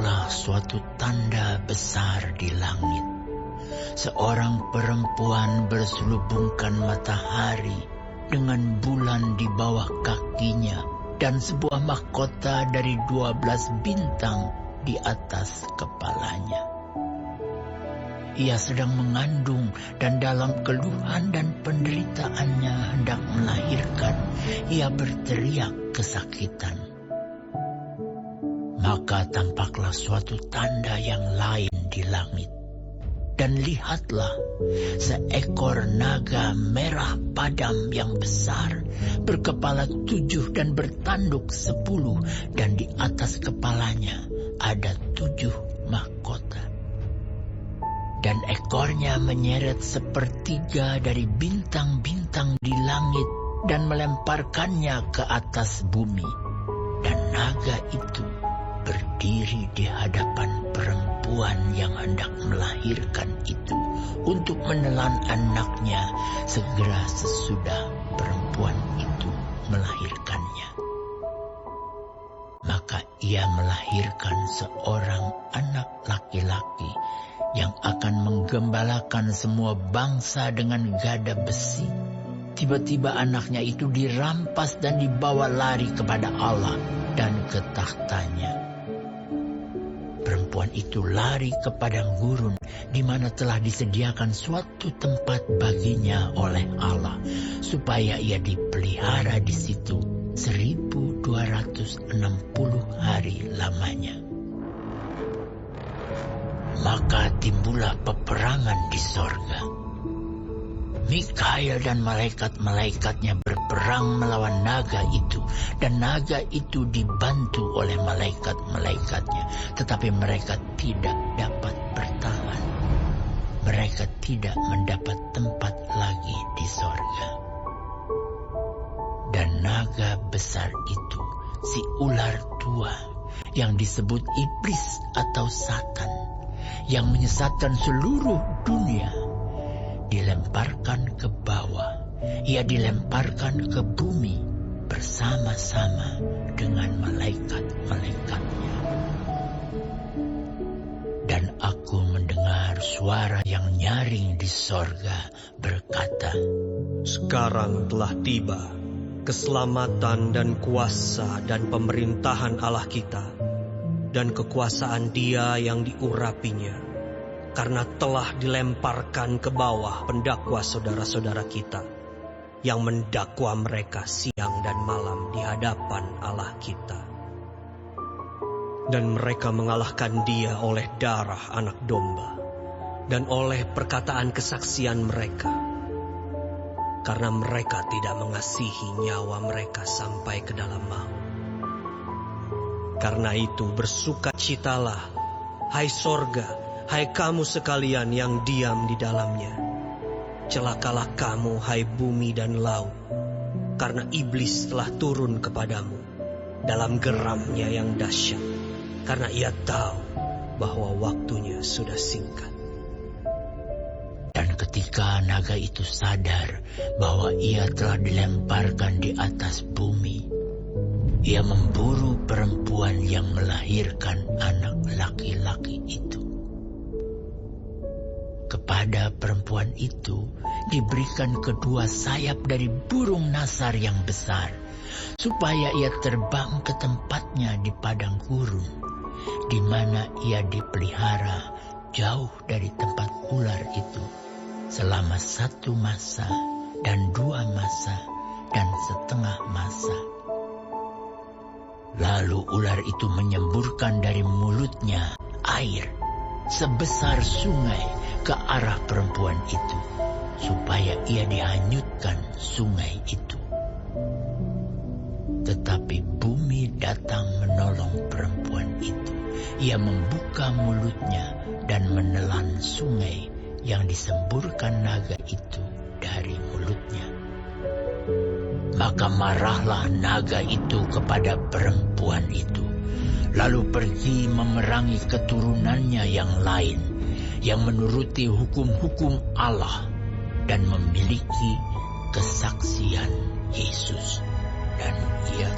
tampaklah suatu tanda besar di langit. Seorang perempuan berselubungkan matahari dengan bulan di bawah kakinya dan sebuah mahkota dari 12 bintang di atas kepalanya. Ia sedang mengandung dan dalam keluhan dan penderitaannya hendak melahirkan. Ia berteriak kesakitan. Maka tampaklah suatu tanda yang lain di langit. Dan lihatlah, seekor naga merah padam yang besar, berkepala 7 dan bertanduk 10, dan di atas kepalanya ada 7 mahkota. Dan ekornya menyeret sepertiga dari bintang-bintang di langit dan melemparkannya ke atas bumi. Dan naga itu berdiri di hadapan perempuan yang hendak melahirkan itu untuk menelan anaknya segera sesudah perempuan itu melahirkannya. Maka ia melahirkan seorang anak laki-laki yang akan menggembalakan semua bangsa dengan gada besi. Tiba-tiba anaknya itu dirampas dan dibawa lari kepada Allah dan ke tahtanya. Perempuan itu lari ke padang gurun di mana telah disediakan suatu tempat baginya oleh Allah supaya ia dipelihara di situ 1260 hari lamanya. Maka timbullah peperangan di sorga. Mikael dan malaikat-malaikatnya berperang melawan naga itu, dan naga itu dibantu oleh malaikat-malaikatnya, tetapi mereka tidak dapat bertahan. Mereka tidak mendapat tempat lagi di sorga. Dan naga besar itu, si ular tua, yang disebut iblis atau Satan, yang menyesatkan seluruh dunia, dilemparkan ke bawah. Ia dilemparkan ke bumi bersama-sama dengan malaikat-malaikatnya. Dan aku mendengar suara yang nyaring di sorga berkata, "Sekarang telah tiba keselamatan dan kuasa dan pemerintahan Allah kita, dan kekuasaan Dia yang diurapinya. Karena telah dilemparkan ke bawah pendakwa saudara-saudara kita yang mendakwa mereka siang dan malam di hadapan Allah kita. Dan mereka mengalahkan Dia oleh darah anak domba dan oleh perkataan kesaksian mereka. Karena mereka tidak mengasihi nyawa mereka sampai ke dalam maut. Karena itu bersukacitalah, hai sorga, hai kamu sekalian yang diam di dalamnya. Celakalah kamu, hai bumi dan laut, karena iblis telah turun kepadamu dalam geramnya yang dahsyat, karena ia tahu bahwa waktunya sudah singkat." Dan ketika naga itu sadar bahwa ia telah dilemparkan di atas bumi, ia memburu perempuan yang melahirkan anak laki-laki itu. Kepada perempuan itu diberikan kedua sayap dari burung nasar yang besar, supaya ia terbang ke tempatnya di padang gurun, di mana ia dipelihara jauh dari tempat ular itu, selama 1 masa dan 2 masa dan setengah masa. Lalu ular itu menyemburkan dari mulutnya air sebesar sungai ke arah perempuan itu, supaya ia dihanyutkan sungai itu. Tetapi bumi datang menolong perempuan itu. Ia membuka mulutnya dan menelan sungai yang disemburkan naga itu dari mulutnya. Maka marahlah naga itu kepada perempuan itu, lalu pergi memerangi keturunannya yang lain, yang menuruti hukum-hukum Allah dan memiliki kesaksian Yesus. Dan ia